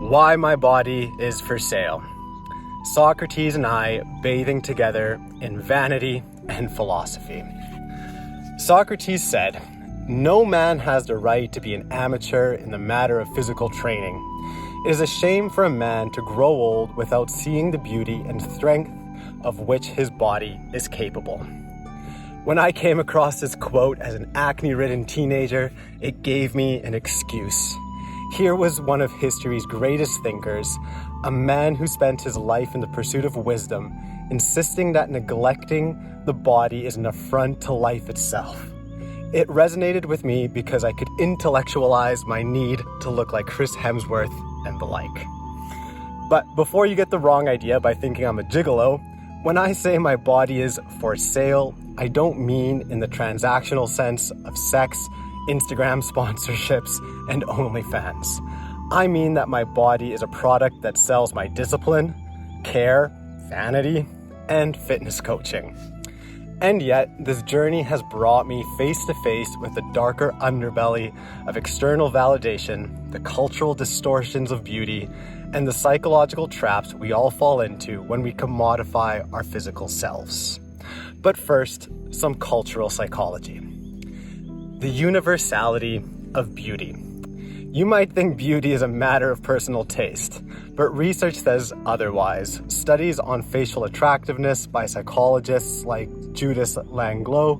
Why my body is for sale. Socrates and I bathing together in vanity and philosophy. Socrates said, "No man has the right to be an amateur in the matter of physical training. It is a shame for a man to grow old without seeing the beauty and strength of which his body is capable." When I came across this quote as an acne-ridden teenager, it gave me an excuse. Here was one of history's greatest thinkers, a man who spent his life in the pursuit of wisdom, insisting that neglecting the body is an affront to life itself. It resonated with me because I could intellectualize my need to look like Chris Hemsworth and the like. But before you get the wrong idea by thinking I'm a gigolo, when I say my body is for sale, I don't mean in the transactional sense of sex, Instagram sponsorships, and OnlyFans. I mean that my body is a product that sells my discipline, care, vanity, and fitness coaching. And yet, this journey has brought me face to face with the darker underbelly of external validation, the cultural distortions of beauty, and the psychological traps we all fall into when we commodify our physical selves. But first, some cultural psychology. The universality of beauty. You might think beauty is a matter of personal taste, but research says otherwise. Studies on facial attractiveness by psychologists like Judith Langlois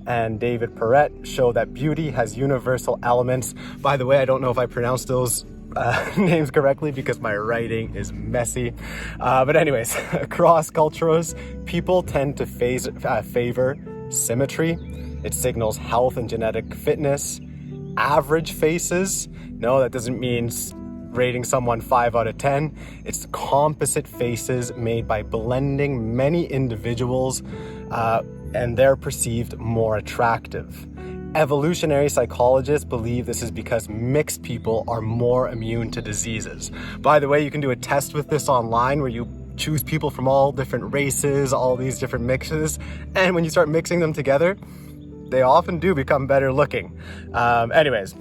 and David Perrett show that beauty has universal elements. By the way, I don't know if I pronounced those names correctly because my writing is messy. But anyways, across cultures, people tend to favor symmetry. It signals health and genetic fitness. Average faces, no, that doesn't mean rating someone 5 out of 10. It's composite faces made by blending many individuals and they're perceived more attractive. Evolutionary psychologists believe this is because mixed people are more immune to diseases. By the way, you can do a test with this online where you choose people from all different races, all these different mixes, and when you start mixing them together, they often do become better looking. Anyways,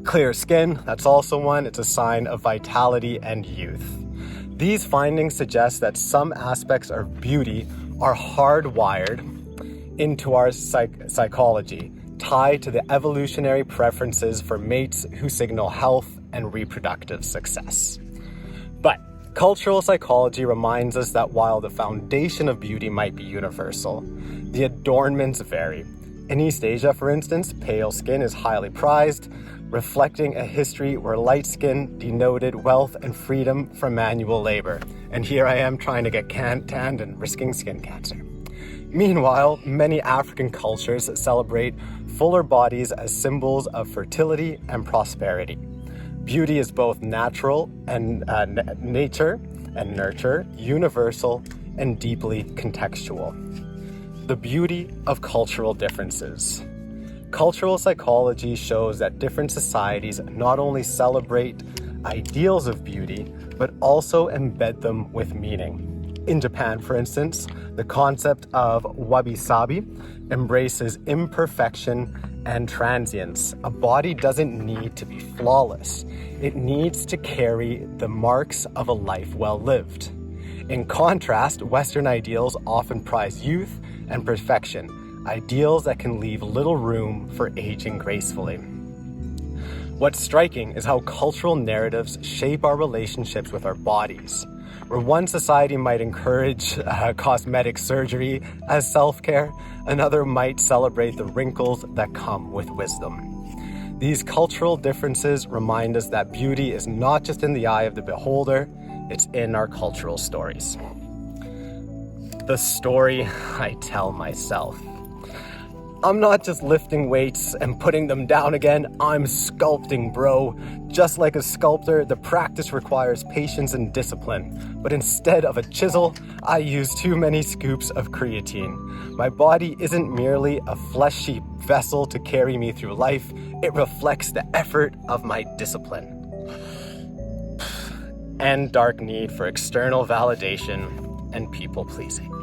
clear skin, that's also one. It's a sign of vitality and youth. These findings suggest that some aspects of beauty are hardwired into our psychology, tied to the evolutionary preferences for mates who signal health and reproductive success. But cultural psychology reminds us that while the foundation of beauty might be universal, the adornments vary. In East Asia, for instance, pale skin is highly prized, reflecting a history where light skin denoted wealth and freedom from manual labor. And here I am trying to get tanned and risking skin cancer. Meanwhile, many African cultures celebrate fuller bodies as symbols of fertility and prosperity. Beauty is both natural and nature and nurture, universal and deeply contextual. The beauty of cultural differences. Cultural psychology shows that different societies not only celebrate ideals of beauty, but also embed them with meaning. In Japan, for instance, the concept of wabi-sabi embraces imperfection and transience. A body doesn't need to be flawless. It needs to carry the marks of a life well lived. In contrast, Western ideals often prize youth and perfection, ideals that can leave little room for aging gracefully. What's striking is how cultural narratives shape our relationships with our bodies. Where one society might encourage cosmetic surgery as self-care, another might celebrate the wrinkles that come with wisdom. These cultural differences remind us that beauty is not just in the eye of the beholder, it's in our cultural stories. The story I tell myself. I'm not just lifting weights and putting them down again, I'm sculpting, bro. Just like a sculptor, the practice requires patience and discipline. But instead of a chisel, I use too many scoops of creatine. My body isn't merely a fleshy vessel to carry me through life, it reflects the effort of my discipline. And dark need for external validation and people-pleasing.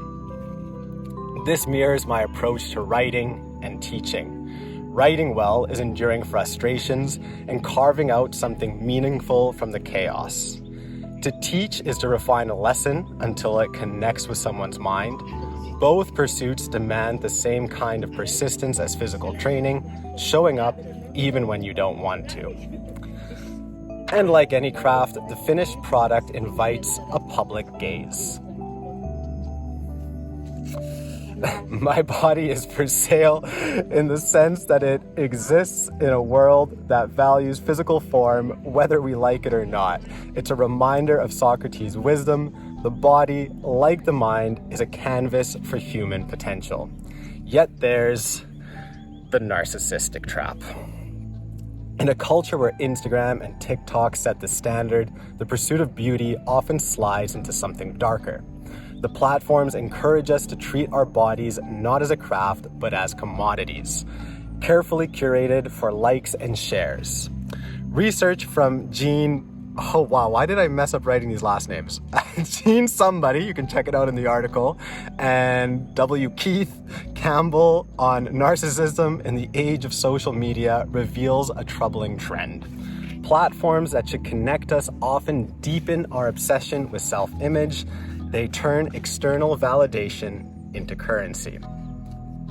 This mirrors my approach to writing and teaching. Writing well is enduring frustrations and carving out something meaningful from the chaos. To teach is to refine a lesson until it connects with someone's mind. Both pursuits demand the same kind of persistence as physical training, showing up even when you don't want to. And like any craft, the finished product invites a public gaze. My body is for sale in the sense that it exists in a world that values physical form, whether we like it or not. It's a reminder of Socrates' wisdom. The body, like the mind, is a canvas for human potential. Yet there's the narcissistic trap. In a culture where Instagram and TikTok set the standard, the pursuit of beauty often slides into something darker. The platforms encourage us to treat our bodies not as a craft, but as commodities, carefully curated for likes and shares. Research from why did I mess up writing these last names? Jean somebody, you can check it out in the article, and W. Keith Campbell on narcissism in the age of social media reveals a troubling trend. Platforms that should connect us often deepen our obsession with self-image. They turn external validation into currency.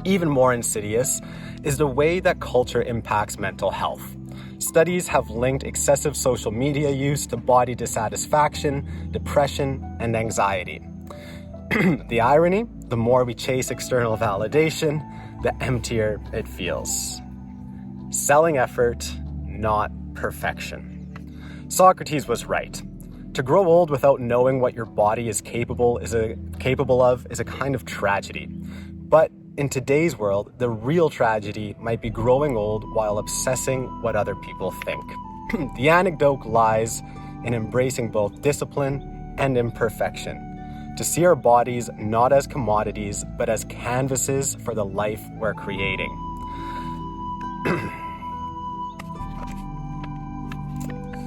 Even more insidious is the way that culture impacts mental health. Studies have linked excessive social media use to body dissatisfaction, depression, and anxiety. The irony, the more we chase external validation, the emptier it feels. Selling effort, not perfection. Socrates was right. To grow old without knowing what your body is capable of is a kind of tragedy. But in today's world, the real tragedy might be growing old while obsessing what other people think. The anecdote lies in embracing both discipline and imperfection, to see our bodies not as commodities, but as canvases for the life we're creating.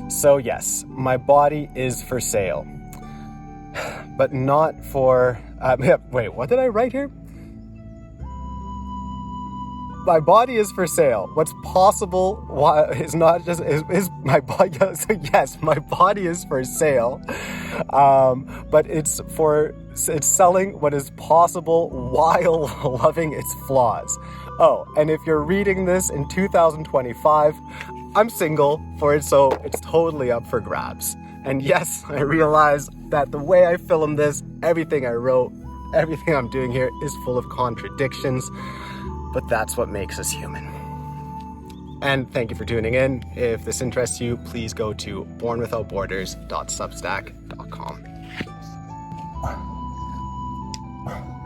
So yes, my body is for sale, but not for, wait, what did I write here? My body is for sale. What's possible is not just, is my body, so yes, my body is for sale, but it's selling what is possible while loving its flaws. Oh, and if you're reading this in 2025, I'm single for it, so it's totally up for grabs. And yes, I realize that the way I filmed this, everything I wrote, everything I'm doing here is full of contradictions, but that's what makes us human. And thank you for tuning in. If this interests you, please go to bornwithoutborders.substack.com.